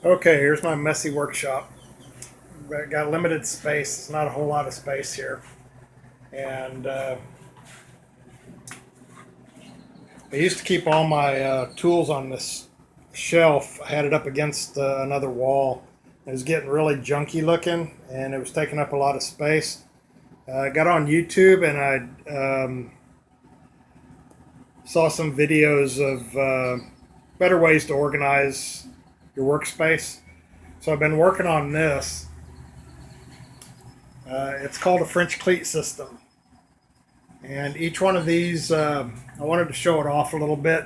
Okay, here's my messy workshop. Got limited space. It's not a whole lot of space here. And I used to keep all my tools on this shelf. I had it up against another wall. It was getting really junky looking and it was taking up a lot of space. I got on YouTube and I saw some videos of better ways to organize your workspace. So I've been working on this. It's called a French cleat system. And each one of these, I wanted to show it off a little bit.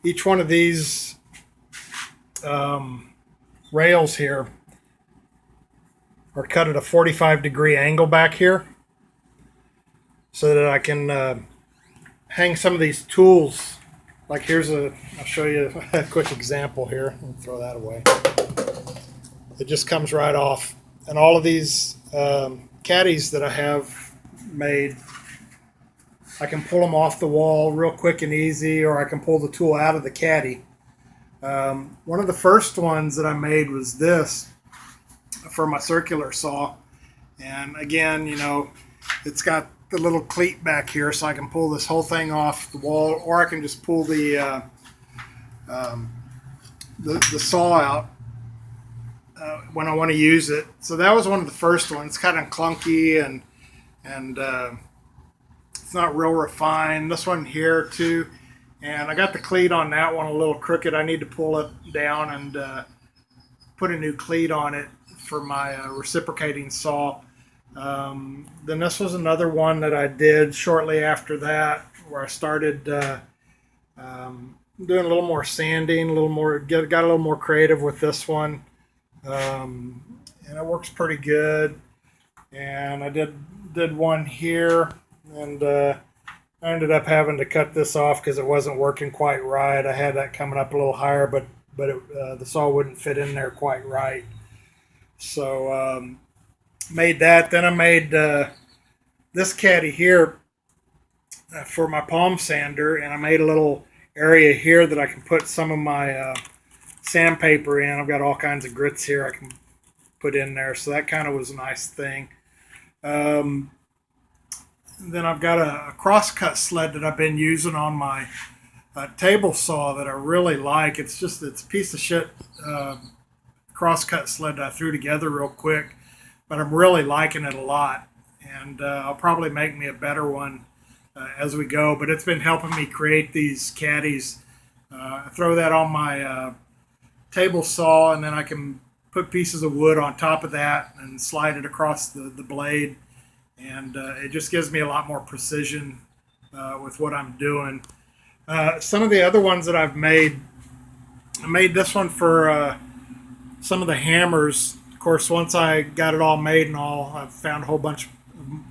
Each one of these rails here are cut at a 45-degree angle back here so that I can hang some of these tools. Like I'll show you a quick example here. I'll throw that away. It just comes right off. And all of these caddies that I have made, I can pull them off the wall real quick and easy, or I can pull the tool out of the caddy. One of the first ones that I made was this for my circular saw. And again, it's got the little cleat back here, so I can pull this whole thing off the wall, or I can just pull the saw out when I want to use it. So that was one of the first ones. It's kind of clunky and it's not real refined. This one here too, and I got the cleat on that one a little crooked. I need to pull it down and put a new cleat on it for my reciprocating saw. Then this was another one that I did shortly after that, where I started doing a little more sanding, got a little more creative with this one, and it works pretty good. And I did one here, and I ended up having to cut this off because it wasn't working quite right. I had that coming up a little higher, but the saw wouldn't fit in there quite right. So made that. Then I made this caddy here for my palm sander, and I made a little area here that I can put some of my sandpaper in. I've got all kinds of grits here I can put in there, so that kind of was a nice thing. Then I've got a crosscut sled that I've been using on my table saw that I really like. It's a piece of shit crosscut sled that I threw together real quick, but I'm really liking it a lot. And I'll probably make me a better one as we go. But it's been helping me create these caddies. I throw that on my table saw, and then I can put pieces of wood on top of that and slide it across the blade. And it just gives me a lot more precision with what I'm doing. Some of the other ones that I made this one for some of the hammers. Of course, once I got it all made and all, I found a whole bunch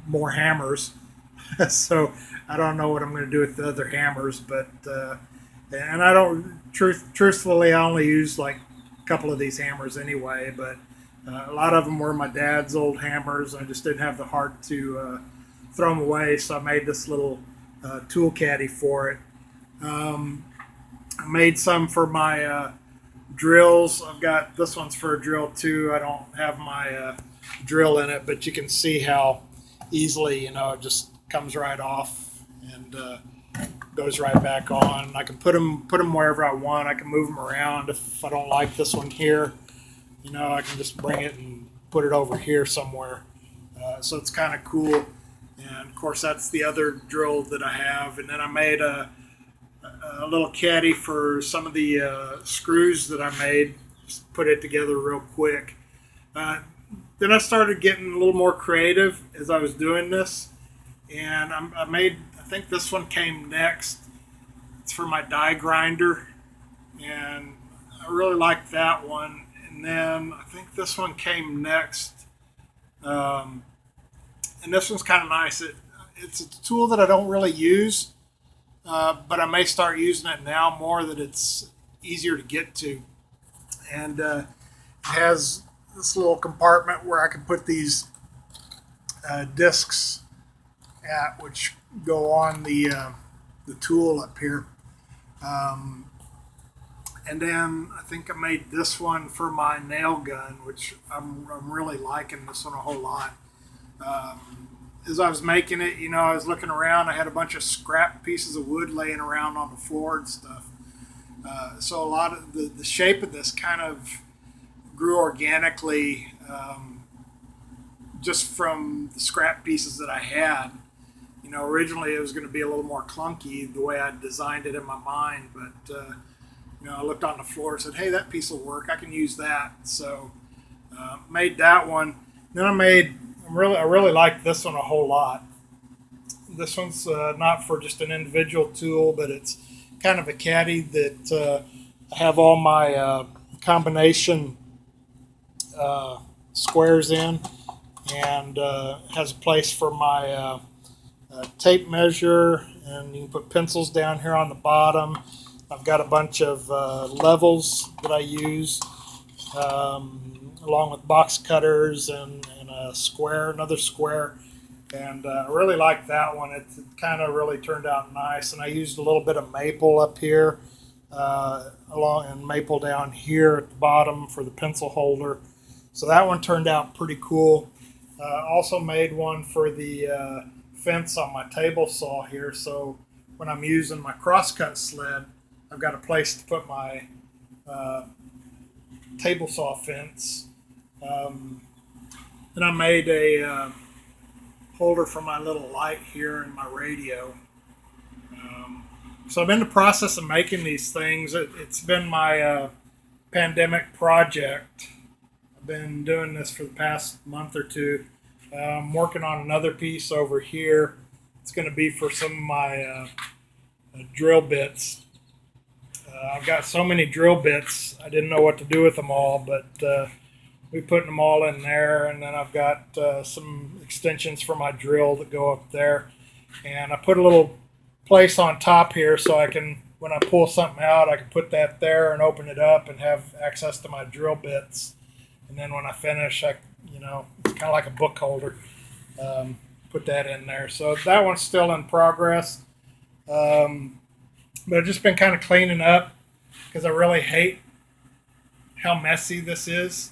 more hammers. So I don't know what I'm going to do with the other hammers, but and I don't truthfully, I only use like a couple of these hammers anyway, but a lot of them were my dad's old hammers. I just didn't have the heart to throw them away, so I made this little tool caddy for it. I made some for my drills. I've got this one's for a drill too. I don't have my drill in it, but you can see how easily it just comes right off and goes right back on. I can put them wherever I want. I can move them around if I don't like this one here. I can just bring it and put it over here somewhere. So it's kind of cool. And of course, that's the other drill that I have. And then I made a little caddy for some of the screws that I made. Just put it together real quick. Then I started getting a little more creative as I was doing this. And I think this one came next. It's for my die grinder. And I really like that one. And then I think this one came next. And this one's kind of nice. It's a tool that I don't really use, but I may start using it now more that it's easier to get to. And it has this little compartment where I can put these discs at, which go on the tool up here. And then I think I made this one for my nail gun, which I'm really liking this one a whole lot. As I was making it, I was looking around. I had a bunch of scrap pieces of wood laying around on the floor and stuff. So a lot of the shape of this kind of grew organically, just from the scrap pieces that I had. Originally it was going to be a little more clunky the way I designed it in my mind, but I looked on the floor and said, "Hey, that piece will work. I can use that." So made that one. Then I really like this one a whole lot. This one's not for just an individual tool, but it's kind of a caddy that I have all my combination squares in, and has a place for my tape measure, and you can put pencils down here on the bottom. I've got a bunch of levels that I use, along with box cutters and another square. And I really like that one. It kind of really turned out nice. And I used a little bit of maple up here, and maple down here at the bottom for the pencil holder. So that one turned out pretty cool. Also made one for the fence on my table saw here. So when I'm using my crosscut sled, I've got a place to put my table saw fence. Then I made a holder for my little light here and my radio. So I'm in the process of making these things. It's been my pandemic project. I've been doing this for the past month or two. I'm working on another piece over here. It's going to be for some of my drill bits. I've got so many drill bits, I didn't know what to do with them all, but we put them all in there. And then I've got some extensions for my drill that go up there. And I put a little place on top here so I can, when I pull something out, I can put that there and open it up and have access to my drill bits. And then when I finish, it's kind of like a book holder. Put that in there. So that one's still in progress. But I've just been kind of cleaning up because I really hate how messy this is.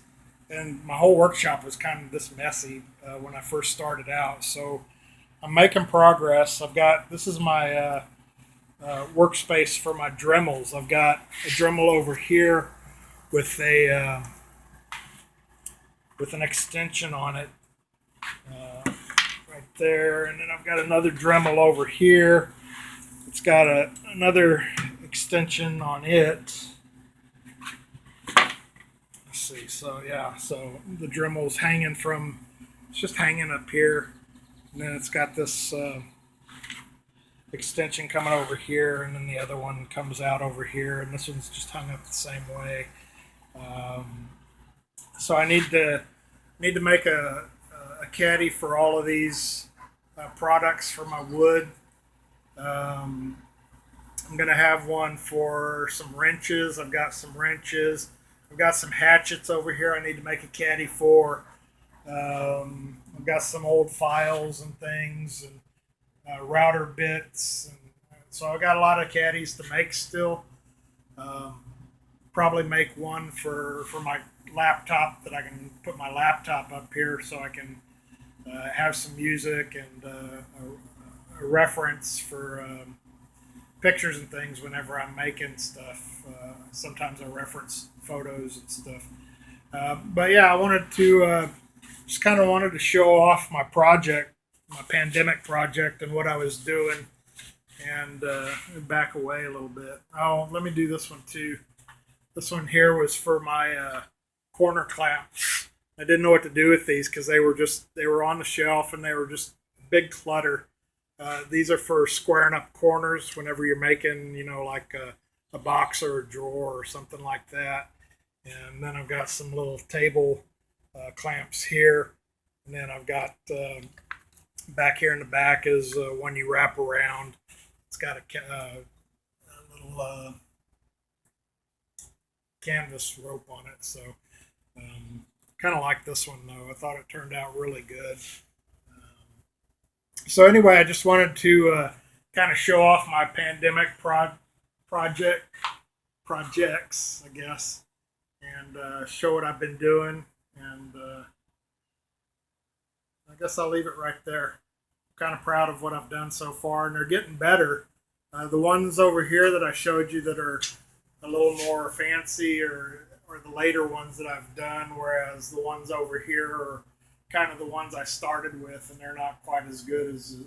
And my whole workshop was kind of this messy when I first started out. So I'm making progress. This is my workspace for my Dremels. I've got a Dremel over here with an extension on it right there. And then I've got another Dremel over here. It's got another extension on it. Let's see. So the Dremel's it's just hanging up here. And then it's got this extension coming over here, and then the other one comes out over here, and this one's just hung up the same way. So I need to make a caddy for all of these products for my wood. I'm going to have one for some wrenches. I've got some wrenches. I've got some hatchets over here I need to make a caddy for. I've got some old files and things, and router bits. And so I've got a lot of caddies to make still. Probably make one for my laptop, that I can put my laptop up here so I can have some music and a reference for pictures and things whenever I'm making stuff. Sometimes I reference photos and stuff. But yeah, I wanted to just kind of wanted to show off my project, my pandemic project, and what I was doing, and back away a little bit. Oh, let me do this one too. This one here was for my corner clamps. I didn't know what to do with these because they were on the shelf and they were just big clutter. These are for squaring up corners whenever you're making, like a box or a drawer or something like that. And then I've got some little table clamps here. And then I've got back here in the back is one you wrap around. It's got a little canvas rope on it. So kind of like this one, though. I thought it turned out really good. So anyway, I just wanted to kind of show off my pandemic project. projects, I guess, and show what I've been doing. And I guess I'll leave it right there. I'm kind of proud of what I've done so far, and they're getting better. The ones over here that I showed you that are a little more fancy or the later ones that I've done, whereas the ones over here are kind of the ones I started with, and they're not quite as good as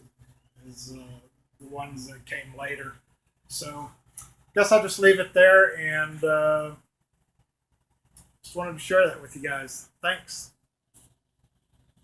the ones that came later. So I guess I'll just leave it there, and just wanted to share that with you guys. Thanks.